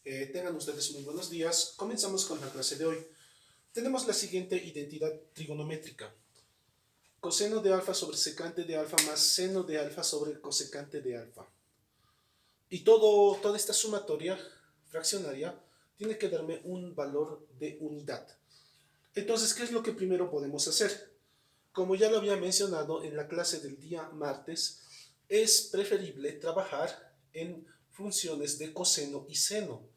Tengan ustedes muy buenos días. Comenzamos con la clase de hoy. Tenemos la siguiente identidad trigonométrica. Coseno de alfa sobre secante de alfa más seno de alfa sobre cosecante de alfa. Y toda esta sumatoria fraccionaria tiene que darme un valor de unidad. Entonces, ¿qué es lo que primero podemos hacer? Como ya lo había mencionado en la clase del día martes, es preferible trabajar en funciones de coseno y seno.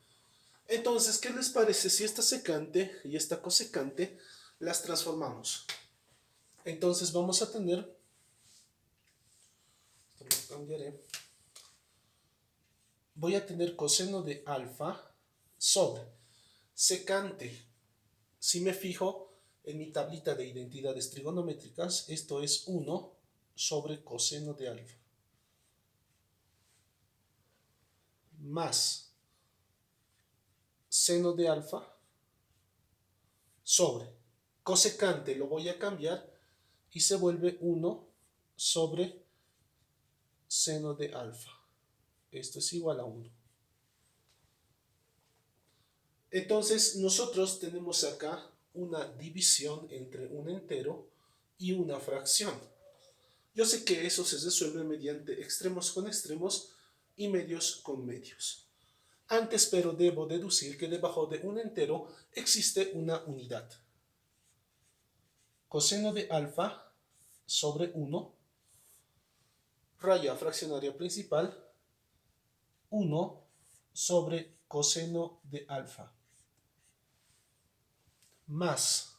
Entonces, ¿qué les parece si esta secante y esta cosecante las transformamos? Entonces vamos a tener, esto lo cambiaré, voy a tener coseno de alfa sobre secante. Si me fijo en mi tablita de identidades trigonométricas, esto es 1 sobre coseno de alfa más seno de alfa sobre cosecante, lo voy a cambiar y se vuelve 1 sobre seno de alfa. Esto es igual a 1. Entonces nosotros tenemos acá una división entre un entero y una fracción. Yo sé que eso se resuelve mediante extremos con extremos y medios con medios. Antes, pero debo deducir que debajo de un entero existe una unidad. Coseno de alfa sobre 1, raya fraccionaria principal, 1 sobre coseno de alfa, más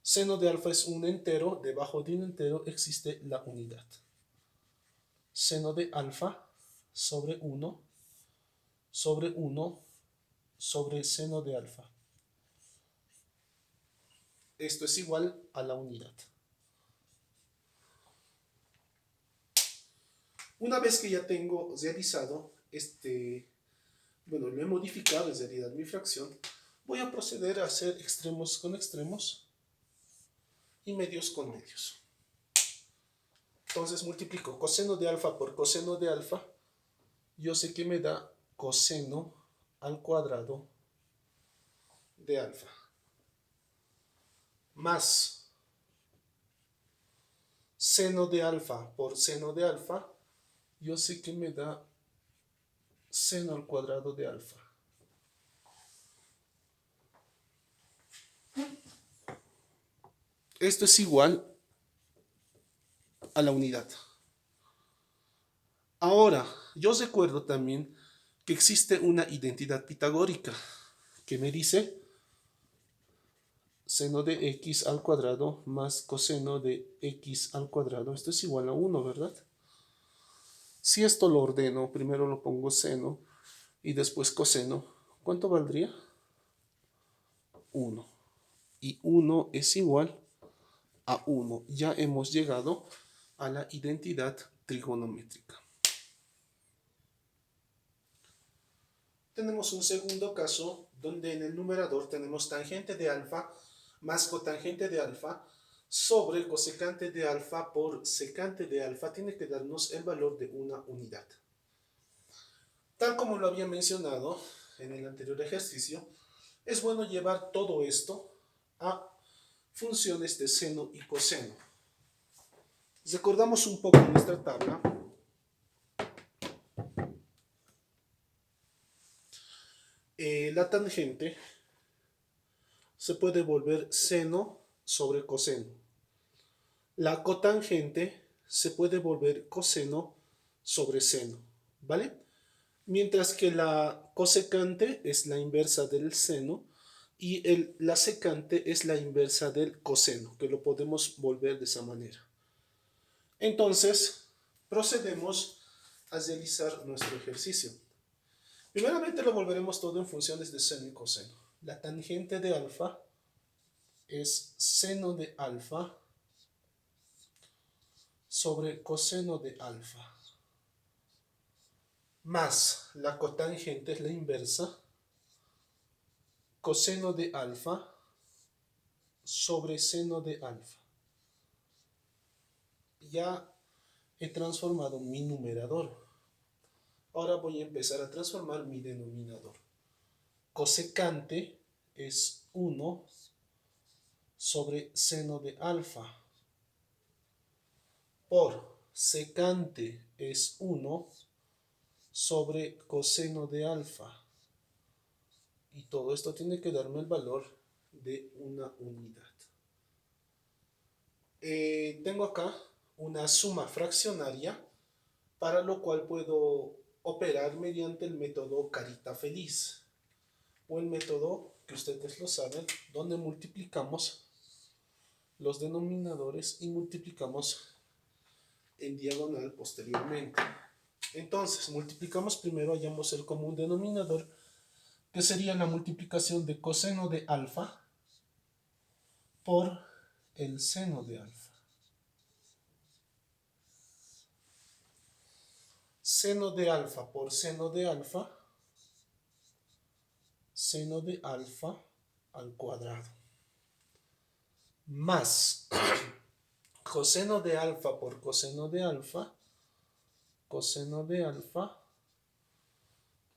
seno de alfa es un entero, debajo de un entero existe la unidad. Seno de alfa sobre 1 sobre 1 sobre seno de alfa. Esto es igual a la unidad. Una vez que ya tengo realizado lo he modificado en realidad mi fracción, voy a proceder a hacer extremos con extremos y medios con medios. Entonces multiplico coseno de alfa por coseno de alfa. Yo sé que me da coseno al cuadrado de alfa más seno de alfa por seno de alfa. Yo sé que me da seno al cuadrado de alfa. Esto es igual a la unidad. Ahora, yo recuerdo también que existe una identidad pitagórica que me dice seno de x al cuadrado más coseno de x al cuadrado. Esto es igual a 1, ¿verdad? Si esto lo ordeno, primero lo pongo seno y después coseno, ¿cuánto valdría? 1. Y 1 es igual a 1. Ya hemos llegado a la identidad trigonométrica. Tenemos un segundo caso donde en el numerador tenemos tangente de alfa más cotangente de alfa sobre cosecante de alfa por secante de alfa tiene que darnos el valor de una unidad. Tal como lo había mencionado en el anterior ejercicio, es bueno llevar todo esto a funciones de seno y coseno. Recordamos un poco nuestra tabla. La tangente se puede volver seno sobre coseno. La cotangente se puede volver coseno sobre seno, ¿vale? Mientras que la cosecante es la inversa del seno y la secante es la inversa del coseno, que lo podemos volver de esa manera. Entonces, procedemos a realizar nuestro ejercicio. Primeramente lo volveremos todo en funciones de seno y coseno. La tangente de alfa es seno de alfa sobre coseno de alfa, más la cotangente es la inversa, coseno de alfa sobre seno de alfa. Ya he transformado mi numerador. Ahora voy a empezar a transformar mi denominador. cosecante es 1 sobre seno de alfa, por secante es 1 sobre coseno de alfa. Y todo esto tiene que darme el valor de una unidad. Tengo acá una suma fraccionaria, para lo cual puedo operar mediante el método carita feliz, o el método que ustedes lo saben, donde multiplicamos los denominadores y multiplicamos en diagonal posteriormente. Entonces, multiplicamos primero, hallamos el común denominador, que sería la multiplicación de coseno de alfa por el seno de alfa. Seno de alfa por seno de alfa al cuadrado, más coseno de alfa por coseno de alfa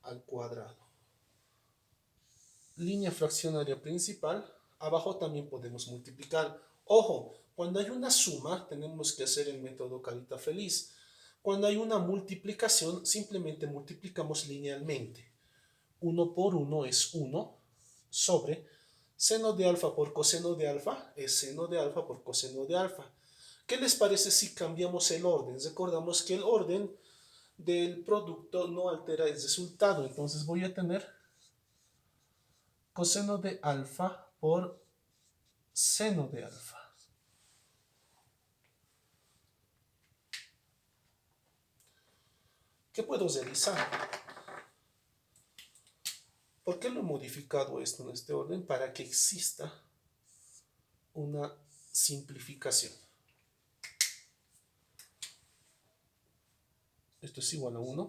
al cuadrado. Línea fraccionaria principal, abajo también podemos multiplicar. Ojo, cuando hay una suma tenemos que hacer el método carita feliz. Cuando hay una multiplicación simplemente multiplicamos linealmente. 1 por 1 es 1 sobre seno de alfa por coseno de alfa es seno de alfa por coseno de alfa. ¿Qué les parece si cambiamos el orden? Recordamos que el orden del producto no altera el resultado. Entonces voy a tener coseno de alfa por seno de alfa. ¿Qué puedo realizar? ¿Por qué lo he modificado esto en este orden? Para que exista una simplificación. Esto es igual a 1.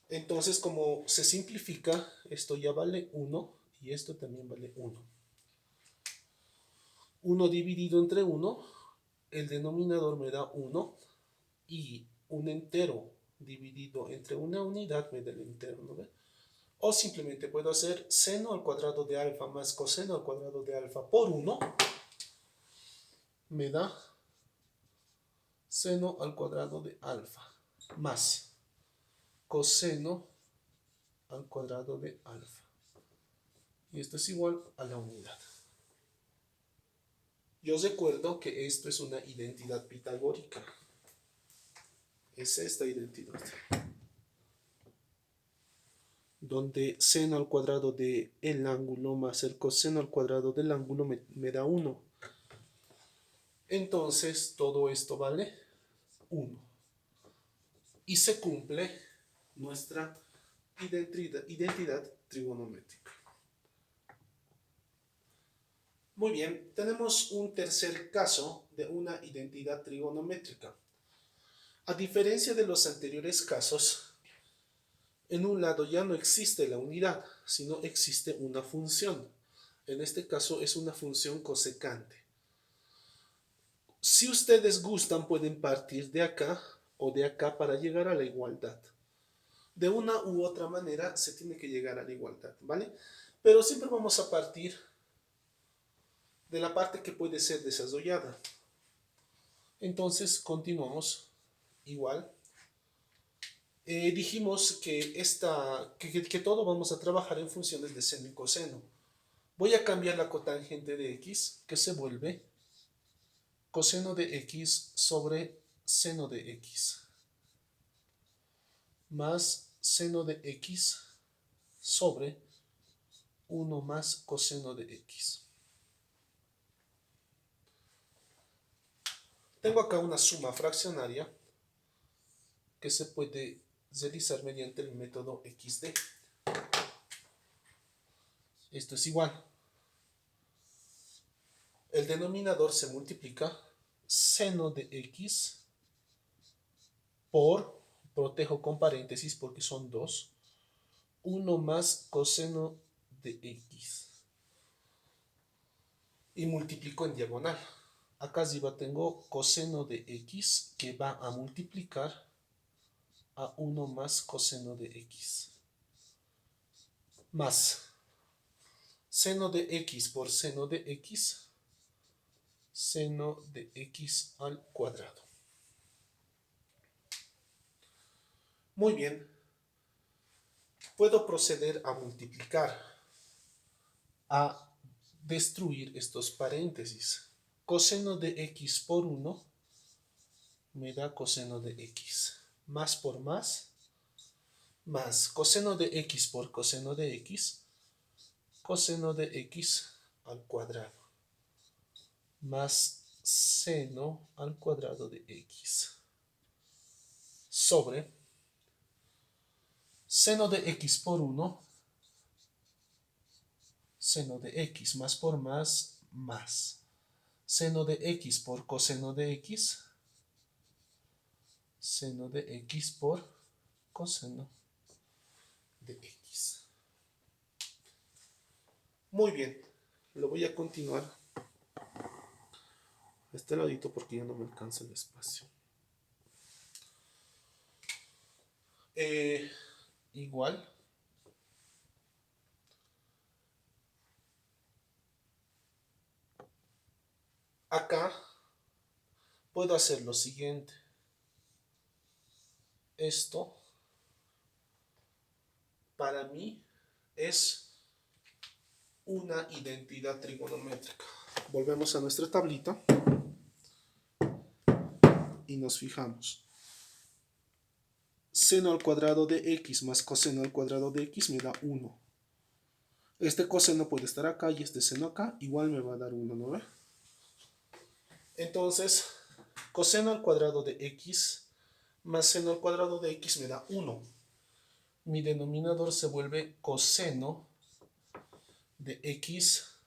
Entonces, como se simplifica, esto ya vale 1 y esto también vale 1. 1 dividido entre 1, el denominador me da 1 y un entero dividido entre una unidad me da el entero, ¿no ve? O simplemente puedo hacer seno al cuadrado de alfa más coseno al cuadrado de alfa por 1 me da seno al cuadrado de alfa más coseno al cuadrado de alfa. Y esto es igual a la unidad. Yo recuerdo que esto es una identidad pitagórica. Es esta identidad, donde seno al cuadrado del ángulo más el coseno al cuadrado del ángulo me da 1. Entonces todo esto vale 1. Y se cumple nuestra identidad trigonométrica. Muy bien, tenemos un tercer caso de una identidad trigonométrica. A diferencia de los anteriores casos, en un lado ya no existe la unidad, sino existe una función. En este caso es una función cosecante. Si ustedes gustan, pueden partir de acá o de acá para llegar a la igualdad. De una u otra manera se tiene que llegar a la igualdad, ¿vale? Pero siempre vamos a partir de la parte que puede ser desarrollada. Entonces continuamos igual. Dijimos que todo vamos a trabajar en funciones de seno y coseno. Voy a cambiar la cotangente de x, que se vuelve coseno de x sobre seno de x, más seno de x sobre 1 más coseno de x. Tengo acá una suma fraccionaria que se puede realizar mediante el método XD. Esto es igual. El denominador se multiplica seno de x por, protejo con paréntesis porque son 2, 1 más coseno de x. Y multiplico en diagonal. Acá arriba tengo coseno de x que va a multiplicar a 1 más coseno de x. más seno de x por seno de x, seno de x al cuadrado. Muy bien. Puedo proceder a multiplicar, a destruir estos paréntesis. Coseno de x por 1 me da coseno de x. Más por más coseno de x por coseno de x, coseno de x al cuadrado, más seno al cuadrado de x, sobre seno de x por 1, seno de x, más por más seno de x por coseno de x, seno de x por coseno de x. Muy bien, lo voy a continuar a este ladito porque ya no me alcanza el espacio. Igual acá puedo hacer lo siguiente. Esto para mí es una identidad trigonométrica. Volvemos a nuestra tablita y nos fijamos. Seno al cuadrado de x más coseno al cuadrado de x me da 1. Este coseno puede estar acá y este seno acá, igual me va a dar 1, ¿no ve? Entonces, coseno al cuadrado de x más seno al cuadrado de x me da 1. Mi denominador se vuelve coseno de x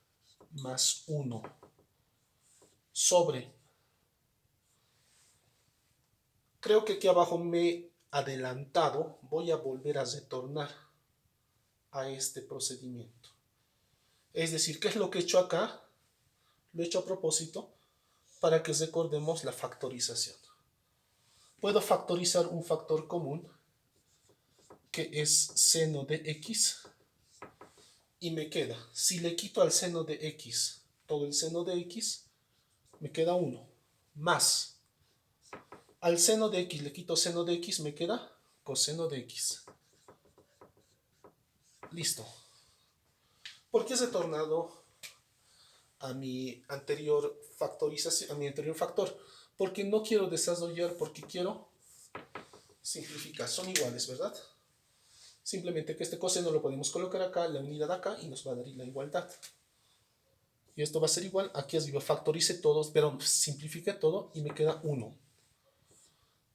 más 1 sobre. Creo que aquí abajo me he adelantado. Voy a volver a retornar a este procedimiento. Es decir, ¿qué es lo que he hecho acá? Lo he hecho a propósito para que recordemos la factorización. Puedo factorizar un factor común que es seno de x y me queda, si le quito al seno de x todo el seno de x, me queda 1, más al seno de x le quito seno de x, me queda coseno de x. Listo. ¿Por qué he retornado a mi anterior factorización, a mi anterior factor? Porque no quiero desarrollar, porque quiero simplificar. Son iguales, ¿verdad? Simplemente que este coseno lo podemos colocar acá, la unidad acá, y nos va a dar la igualdad. Y esto va a ser igual, aquí arriba factorice todos, pero simplifique todo y me queda 1.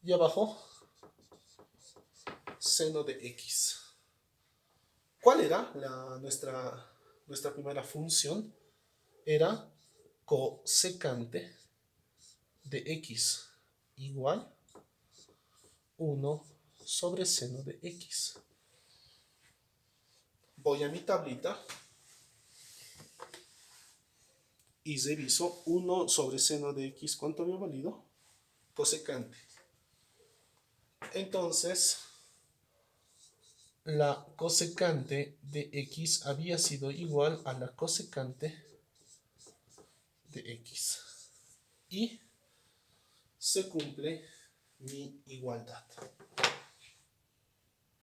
Y abajo, seno de x. ¿Cuál era nuestra primera función? Era cosecante de x igual 1 sobre seno de x. Voy a mi tablita y reviso 1 sobre seno de x. ¿Cuánto me ha valido? Cosecante. Entonces, la cosecante de x había sido igual a la cosecante de x. Y se cumple mi igualdad.